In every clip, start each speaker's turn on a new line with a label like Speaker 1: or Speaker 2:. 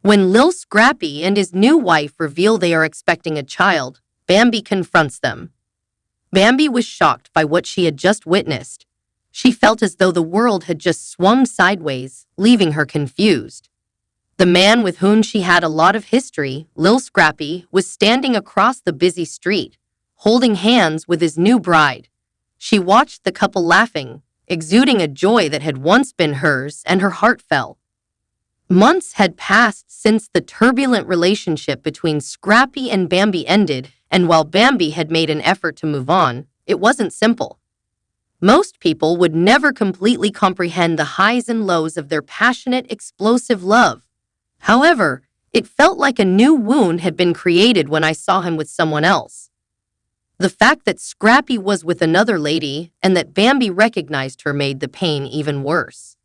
Speaker 1: When Lil Scrappy and his new wife reveal they are expecting a child, Bambi confronts them. Bambi was shocked by what she had just witnessed. She felt as though the world had just swung sideways, leaving her confused. The man with whom she had a lot of history, Lil Scrappy, was standing across the busy street, holding hands with his new bride. She watched the couple laughing, exuding a joy that had once been hers, and her heart fell. Months had passed since the turbulent relationship between Scrappy and Bambi ended, and while Bambi had made an effort to move on, it wasn't simple. Most people would never completely comprehend the highs and lows of their passionate, explosive love. However, it felt like a new wound had been created when I saw him with someone else. The fact that Scrappy was with another lady and that Bambi recognized her made the pain even worse.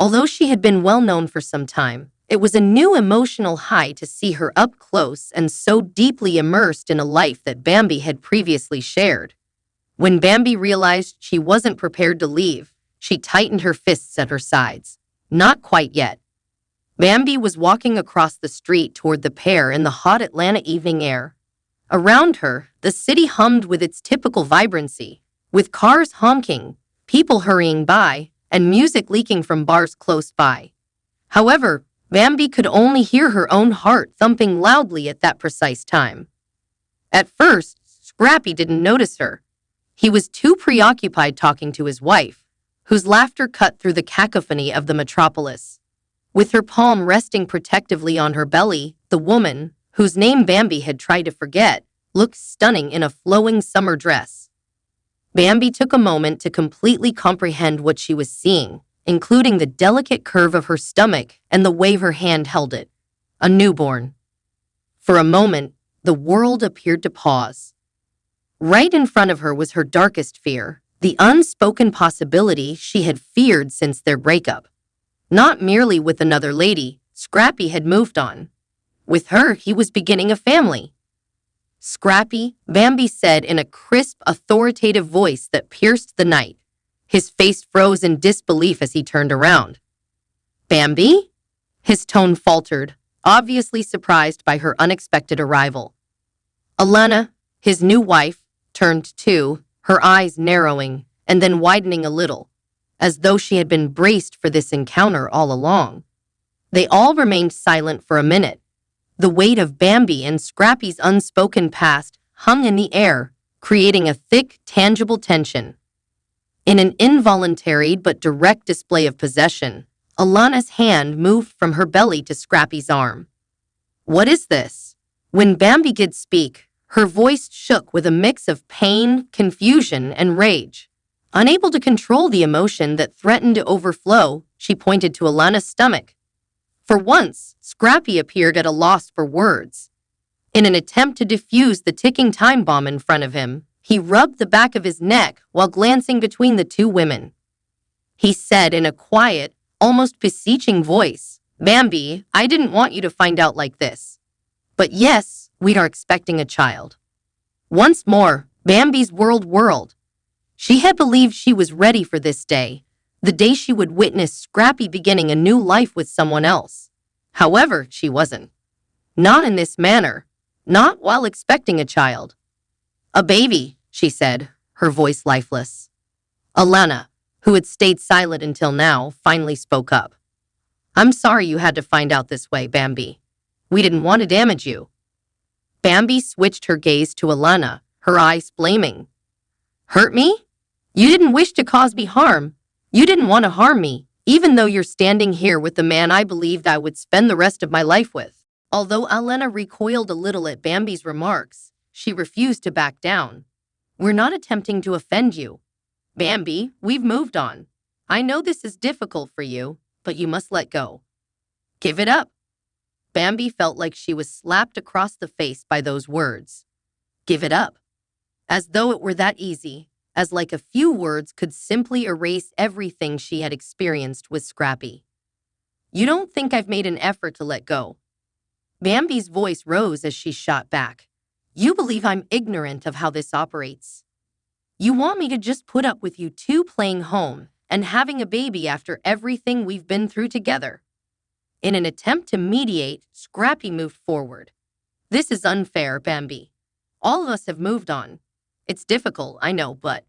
Speaker 1: Although she had been well known for some time, it was a new emotional high to see her up close and so deeply immersed in a life that Bambi had previously shared. When Bambi realized she wasn't prepared to leave, she tightened her fists at her sides. Not quite yet. Bambi was walking across the street toward the pair in the hot Atlanta evening air. Around her, the city hummed with its typical vibrancy, with cars honking, people hurrying by, and music leaking from bars close by. However, Bambi could only hear her own heart thumping loudly at that precise time. At first, Scrappy didn't notice her. He was too preoccupied talking to his wife, whose laughter cut through the cacophony of the metropolis. With her palm resting protectively on her belly, the woman, whose name Bambi had tried to forget, looked stunning in a flowing summer dress. Bambi took a moment to completely comprehend what she was seeing, including the delicate curve of her stomach and the way her hand held it. A newborn. For a moment, the world appeared to pause. Right in front of her was her darkest fear, the unspoken possibility she had feared since their breakup. Not merely with another lady, Scrappy had moved on. With her, he was beginning a family. Scrappy, Bambi said in a crisp, authoritative voice that pierced the night. His face froze in disbelief as he turned around. Bambi? His tone faltered, obviously surprised by her unexpected arrival. Alana, his new wife, turned too, her eyes narrowing and then widening a little, as though she had been braced for this encounter all along. They all remained silent for a minute. The weight of Bambi and Scrappy's unspoken past hung in the air, creating a thick, tangible tension. In an involuntary but direct display of possession, Alana's hand moved from her belly to Scrappy's arm. What is this? When Bambi could speak, her voice shook with a mix of pain, confusion, and rage. Unable to control the emotion that threatened to overflow, she pointed to Alana's stomach. For once, Scrappy appeared at a loss for words. In an attempt to defuse the ticking time bomb in front of him, he rubbed the back of his neck while glancing between the two women. He said in a quiet, almost beseeching voice, Bambi, I didn't want you to find out like this. But yes, we are expecting a child. Once more, Bambi's world whirled. She had believed she was ready for this day, the day she would witness Scrappy beginning a new life with someone else. However, she wasn't. Not in this manner. Not while expecting a child. A baby, she said, her voice lifeless. Alana, who had stayed silent until now, finally spoke up. I'm sorry you had to find out this way, Bambi. We didn't want to damage you. Bambi switched her gaze to Alana, her eyes flaming. Hurt me? You didn't wish to cause me harm. You didn't want to harm me, even though you're standing here with the man I believed I would spend the rest of my life with. Although Alana recoiled a little at Bambi's remarks, she refused to back down. We're not attempting to offend you. Bambi, we've moved on. I know this is difficult for you, but you must let go. Give it up. Bambi felt like she was slapped across the face by those words. Give it up. As though it were that easy, as like a few words could simply erase everything she had experienced with Scrappy. You don't think I've made an effort to let go? Bambi's voice rose as she shot back. You believe I'm ignorant of how this operates. You want me to just put up with you two playing home and having a baby after everything we've been through together. In an attempt to mediate, Scrappy moved forward. This is unfair, Bambi. All of us have moved on. It's difficult, I know, but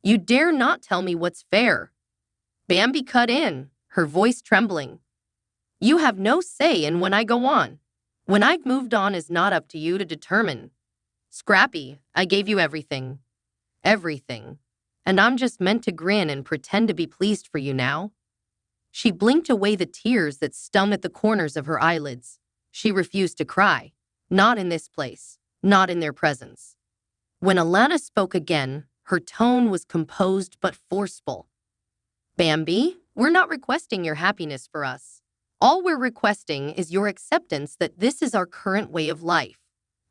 Speaker 1: you dare not tell me what's fair. Bambi cut in, her voice trembling. You have no say in when I go on. When I've moved on is not up to you to determine. Scrappy, I gave you everything. Everything. And I'm just meant to grin and pretend to be pleased for you now? She blinked away the tears that stung at the corners of her eyelids. She refused to cry. Not in this place. Not in their presence. When Alana spoke again, her tone was composed but forceful. Bambi, we're not requesting your happiness for us. All we're requesting is your acceptance that this is our current way of life.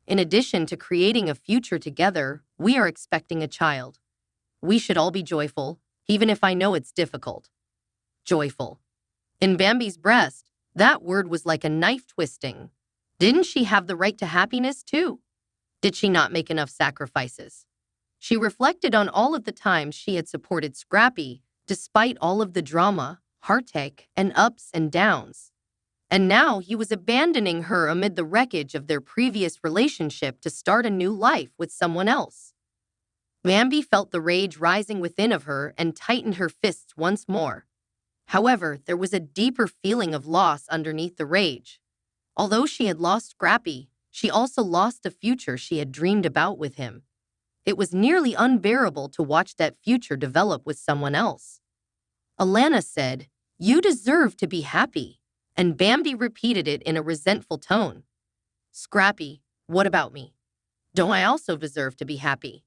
Speaker 1: In addition to creating a future together, we are expecting a child. We should all be joyful, even if I know it's difficult. Joyful. In Bambi's breast, that word was like a knife twisting. Didn't she have the right to happiness too? Did she not make enough sacrifices? She reflected on all of the times she had supported Scrappy, despite all of the drama, heartache, and ups and downs. And now he was abandoning her amid the wreckage of their previous relationship to start a new life with someone else. Bambi felt the rage rising within of her and tightened her fists once more. However, there was a deeper feeling of loss underneath the rage. Although she had lost Scrappy, she also lost the future she had dreamed about with him. It was nearly unbearable to watch that future develop with someone else. Alana said, "You deserve to be happy," and Bambi repeated it in a resentful tone. Scrappy, what about me? Don't I also deserve to be happy?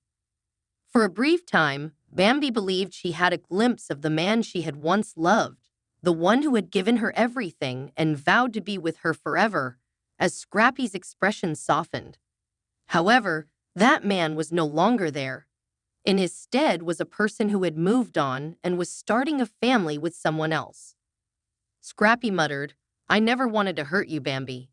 Speaker 1: For a brief time, Bambi believed she had a glimpse of the man she had once loved, the one who had given her everything and vowed to be with her forever, as Scrappy's expression softened. However, that man was no longer there. In his stead was a person who had moved on and was starting a family with someone else. Scrappy muttered, "I never wanted to hurt you, Bambi.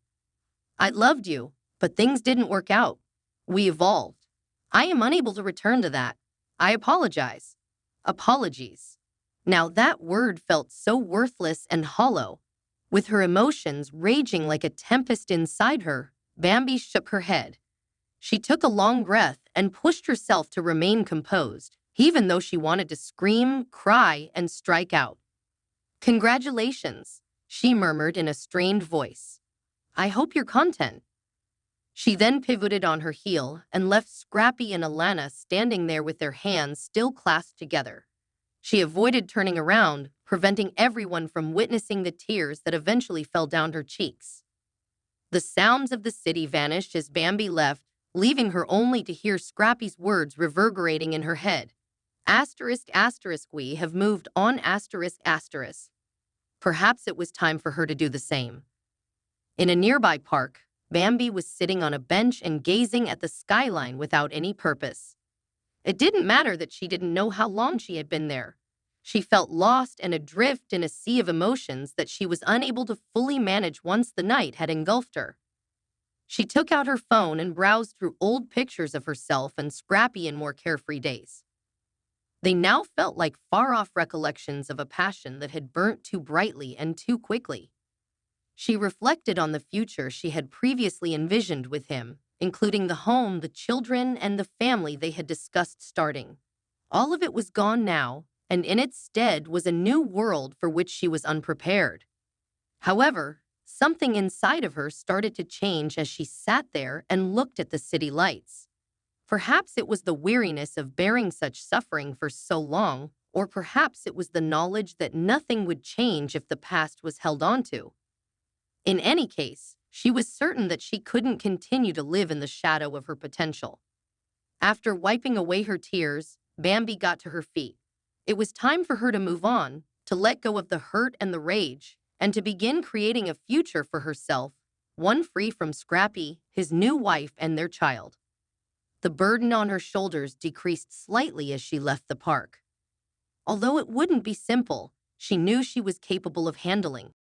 Speaker 1: I loved you, but things didn't work out. We evolved. I am unable to return to that. I apologize." Apologies. Now that word felt so worthless and hollow. With her emotions raging like a tempest inside her, Bambi shook her head. She took a long breath and pushed herself to remain composed, even though she wanted to scream, cry, and strike out. "Congratulations," she murmured in a strained voice. "I hope you're content." She then pivoted on her heel and left Scrappy and Alana standing there with their hands still clasped together. She avoided turning around, preventing everyone from witnessing the tears that eventually fell down her cheeks. The sounds of the city vanished as Bambi left, leaving her only to hear Scrappy's words reverberating in her head. Asterisk, asterisk, we have moved on, asterisk, asterisk. Perhaps it was time for her to do the same. In a nearby park, Bambi was sitting on a bench and gazing at the skyline without any purpose. It didn't matter that she didn't know how long she had been there. She felt lost and adrift in a sea of emotions that she was unable to fully manage once the night had engulfed her. She took out her phone and browsed through old pictures of herself and Scrappy in more carefree days. They now felt like far-off recollections of a passion that had burnt too brightly and too quickly. She reflected on the future she had previously envisioned with him, including the home, the children, and the family they had discussed starting. All of it was gone now, and in its stead was a new world for which she was unprepared. However, something inside of her started to change as she sat there and looked at the city lights. Perhaps it was the weariness of bearing such suffering for so long, or perhaps it was the knowledge that nothing would change if the past was held onto. In any case, she was certain that she couldn't continue to live in the shadow of her potential. After wiping away her tears, Bambi got to her feet. It was time for her to move on, to let go of the hurt and the rage, and to begin creating a future for herself, one free from Scrappy, his new wife, and their child. The burden on her shoulders decreased slightly as she left the park. Although it wouldn't be simple, she knew she was capable of handling.